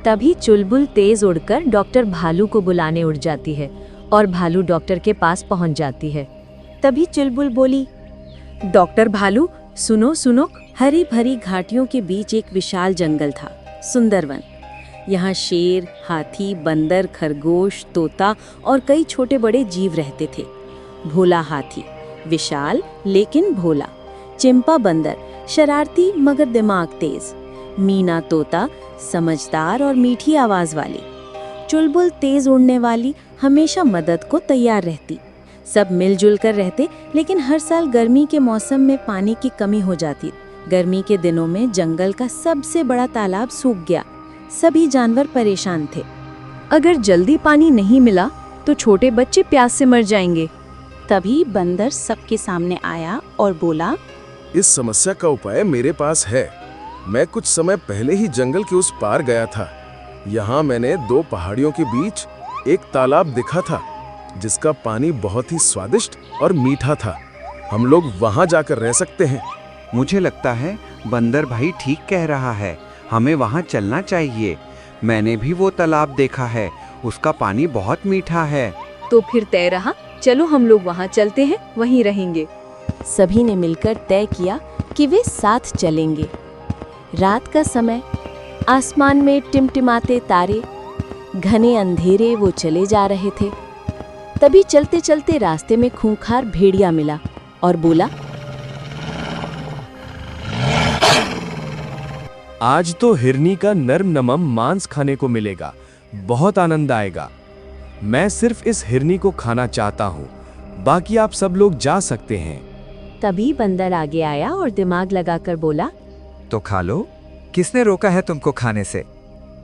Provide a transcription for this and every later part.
तभी चुलबुल तेज उड़कर डॉक्टर भालू को बुलाने उड़ जाती है और भालू डॉक्टर के पास पहुंच जाती है। तभी चुलबुल बोली, डॉक्टर भालू, सुनो सुनो। हरी भरी घाटियों के बीच एक विशाल जंगल था, सुंदर वन। यहाँ शेर, हाथी, बंदर, खरगोश, तोता और कई छोटे बड़े जीव रहते थे। भोला हाथी, विशाल लेकिन भोला। चिंपा बंदर, शरारती मगर दिमाग तेज। मीना तोता, समझदार और मीठी आवाज वाली। चुलबुल तेज उड़ने वाली, हमेशा मदद को तैयार रहती। सब मिलजुल कर रहते, लेकिन हर साल गर्मी के मौसम में पानी की कमी हो जाती। गर्मी के दिनों में जंगल का सबसे बड़ा तालाब सूख गया। सभी जानवर परेशान थे। अगर जल्दी पानी नहीं मिला तो छोटे बच्चे प्यास से मर जाएंगे। तभी बंदर सबके सामने आया और बोला, इस समस्या का उपाय मेरे पास है। मैं कुछ समय पहले ही जंगल के उस पार गया था। यहाँ मैंने 2 पहाड़ियों के बीच एक तालाब देखा था, जिसका पानी बहुत ही स्वादिष्ट और मीठा था। हम लोग वहाँ जाकर रह सकते हैं। मुझे लगता है बंदर भाई ठीक कह रहा है, हमें वहाँ चलना चाहिए। मैंने भी वो तालाब देखा है, उसका पानी बहुत मीठा है। तो फिर तय रहा, चलो हम लोग वहाँ चलते हैं, वहीं रहेंगे। सभी ने मिलकर तय किया कि वे साथ चलेंगे। रात का समय, आसमान में टिमटिमाते तारे, घने अंधेरे वो चले जा रहे थे। तभी चलते चलते रास्ते में खूंखार भेड़िया मिला और बोला, आज तो हिरनी का नर्म नमम मांस खाने को मिलेगा, बहुत आनंद आएगा। मैं सिर्फ इस हिरनी को खाना चाहता हूँ, बाकी आप सब लोग जा सकते हैं। तभी बंदर आगे आया और दिमाग लगाकर बोला, तो खा लो, किसने रोका है तुमको खाने से?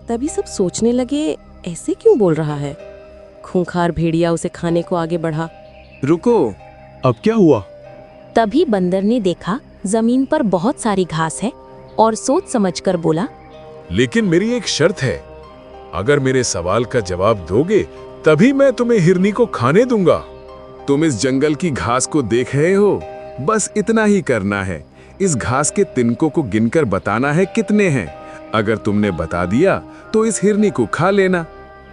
तभी सब सोचने लगे, ऐसे क्यों बोल रहा है। खूंखार भेड़िया उसे खाने को आगे बढ़ा। रुको, अब क्या हुआ? तभी बंदर ने देखा जमीन पर बहुत सारी घास है और सोच समझकर बोला, लेकिन मेरी एक शर्त है। अगर मेरे सवाल का जवाब दोगे तभी मैं तुम्हें हिरनी को खाने दूंगा। तुम इस जंगल की घास को देख रहे हो, बस इतना ही करना है। इस घास के तिनकों को गिनकर बताना है कितने हैं। अगर तुमने बता दिया तो इस हिरनी को खा लेना।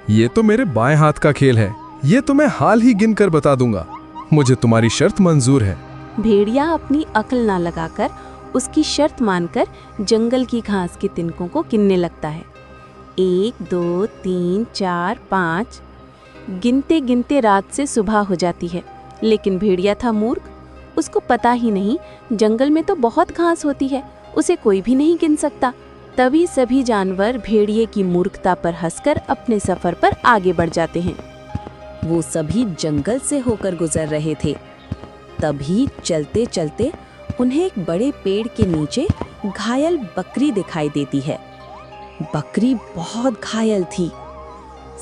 ये तो मेरे बाएं हाथ का खेल है, ये तो मैं हाल ही गिनकर बता दूंगा। मुझे तुम्हारी शर्त मंजूर है। भेड़िया अपनी अक्ल ना लगाकर उसकी शर्त मानकर जंगल की घास के तिनकों को गिनने लगता है। 1 2 3 4 5। गिनते गिनते रात से सुबह हो जाती है, लेकिन भेड़िया था मूर्ख। उसको पता ही नहीं जंगल में तो बहुत घास होती है, उसे कोई भी नहीं गिन सकता। तभी सभी जानवर भेड़िए की मूर्खता पर हंसकर अपने सफर पर आगे बढ़ जाते हैं। वो सभी जंगल से होकर गुजर रहे थे। तभी चलते चलते उन्हें एक बड़े पेड़ के नीचे घायल बकरी दिखाई देती है। बकरी बहुत घायल थी,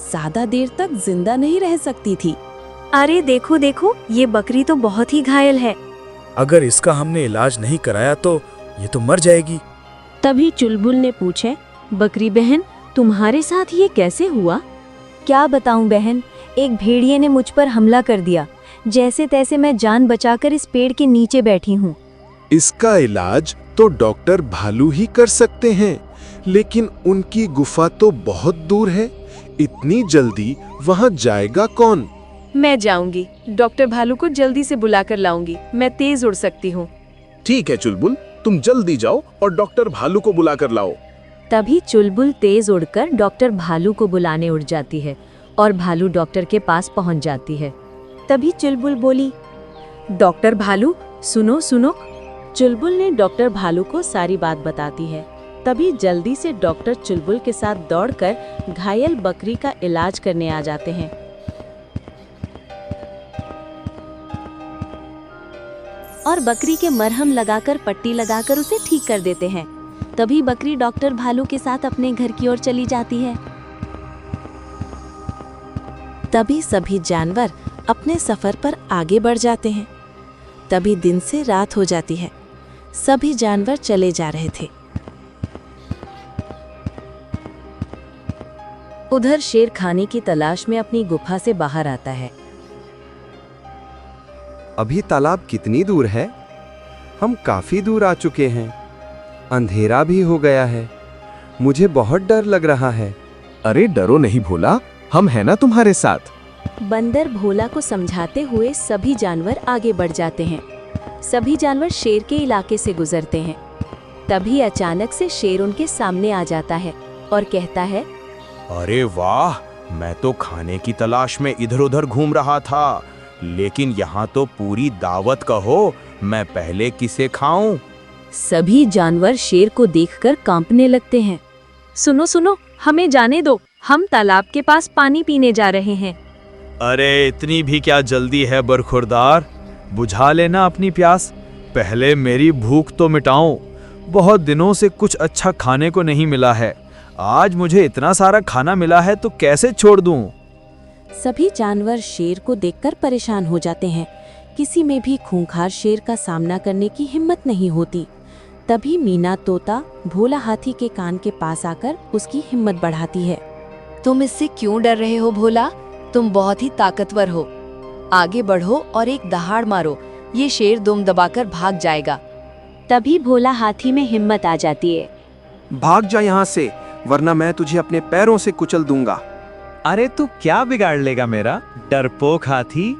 ज्यादा देर तक जिंदा नहीं रह सकती थी। अरे देखो देखो, ये बकरी तो बहुत ही घायल है। अगर इसका हमने इलाज नहीं कराया तो ये तो मर जाएगी। तभी चुलबुल ने पूछे, बकरी बहन, तुम्हारे साथ ये कैसे हुआ? क्या बताऊं बहन, एक भेड़िए ने मुझ पर हमला कर दिया। जैसे तैसे मैं जान बचाकर इस पेड़ के नीचे बैठी हूँ। इसका इलाज तो डॉक्टर भालू ही कर सकते हैं, लेकिन उनकी गुफा तो बहुत दूर है। इतनी जल्दी वहाँ जाएगा कौन? मैं जाऊंगी, डॉक्टर भालू को जल्दी से बुलाकर लाऊंगी। मैं तेज उड़ सकती हूँ। ठीक है चुलबुल, तुम जल्दी जाओ और डॉक्टर भालू को बुलाकर लाओ। तभी चुलबुल तेज उड़कर डॉक्टर भालू को बुलाने उड़ जाती है और भालू डॉक्टर के पास पहुंच जाती है। तभी चुलबुल बोली, डॉक्टर भालू, सुनो सुनो। चुलबुल ने डॉक्टर भालू को सारी बात बताती है। तभी जल्दी से डॉक्टर चुलबुल के साथ दौड़कर घायल बकरी का इलाज करने आ जाते हैं। और बकरी के मरहम लगाकर पट्टी लगाकर उसे ठीक कर देते हैं। तभी बकरी डॉक्टर भालू के साथ अपने घर की ओर चली जाती है। तभी सभी जानवर अपने सफर पर आगे बढ़ जाते हैं। तभी दिन से रात हो जाती है। सभी जानवर चले जा रहे थे। उधर शेर खाने की तलाश में अपनी गुफा से बाहर आता है। अभी तालाब कितनी दूर है? हम काफी दूर आ चुके हैं। अंधेरा भी हो गया है। मुझे बहुत डर लग रहा है। अरे डरो नहीं भोला, हम हैं ना तुम्हारे साथ। बंदर भोला को समझाते हुए सभी जानवर आगे बढ़ जाते हैं। सभी जानवर शेर के इलाके से गुजरते हैं। तभी अचानक से शेर उनके सामने आ जाता है और कहता है, अरे वाह, मैं तो खाने की तलाश में इधर उधर घूम रहा था, लेकिन यहाँ तो पूरी दावत कहो, मैं पहले किसे खाऊं? सभी जानवर शेर को देखकर कांपने लगते हैं। सुनो सुनो, हमें जाने दो, हम तालाब के पास पानी पीने जा रहे हैं। अरे इतनी भी क्या जल्दी है बरखुरदार, बुझा लेना अपनी प्यास, पहले मेरी भूख तो मिटाओ। बहुत दिनों से कुछ अच्छा खाने को नहीं मिला है, आज मुझे इतना सारा खाना मिला है तो कैसे छोड़ दूं? सभी जानवर शेर को देखकर परेशान हो जाते हैं। किसी में भी खूंखार शेर का सामना करने की हिम्मत नहीं होती। तभी मीना तोता भोला हाथी के कान के पास आकर उसकी हिम्मत बढ़ाती है। तुम इससे क्यों डर रहे हो भोला? तुम बहुत ही ताकतवर हो। आगे बढ़ो और एक दहाड़ मारो, ये शेर दुम दबाकर भाग जाएगा। तभी भोला हाथी में हिम्मत आ जाती है। भाग जा यहाँ से, वरना मैं तुझे अपने पैरों से कुचल दूंगा। अरे तू क्या बिगाड़ लेगा मेरा डरपोक हाथी।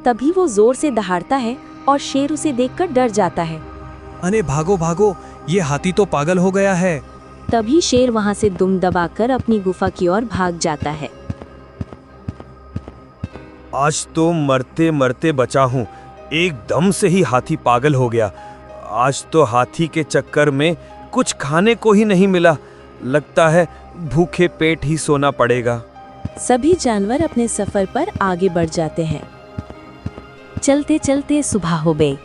तभी वो जोर से दहाड़ता है और शेर उसे देखकर डर जाता है। अरे भागो भागो, ये हाथी तो पागल हो गया है। तभी शेर वहां से दुम दबाकर अपनी गुफा की ओर भाग जाता है। आज तो मरते मरते बचा हूँ, एकदम से ही हाथी पागल हो गया। आज तो हाथी के चक्कर में कुछ खाने को ही नहीं मिला, लगता है भूखे पेट ही सोना पड़ेगा। सभी जानवर अपने सफर पर आगे बढ़ जाते हैं। चलते चलते सुबह हो गई।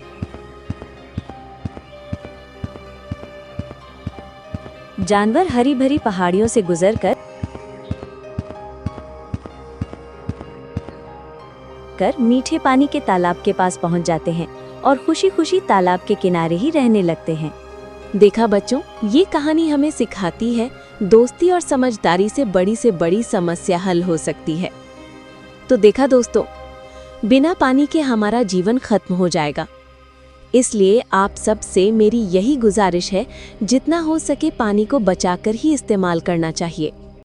जानवर हरी भरी पहाड़ियों से गुजरकर मीठे पानी के तालाब के पास पहुंच जाते हैं और खुशी खुशी तालाब के किनारे ही रहने लगते हैं। देखा बच्चों, ये कहानी हमें सिखाती है दोस्ती और समझदारी से बड़ी समस्या हल हो सकती है। तो देखा दोस्तों, बिना पानी के हमारा जीवन खत्म हो जाएगा। इसलिए आप सब से मेरी यही गुजारिश है, जितना हो सके पानी को बचाकर ही इस्तेमाल करना चाहिए।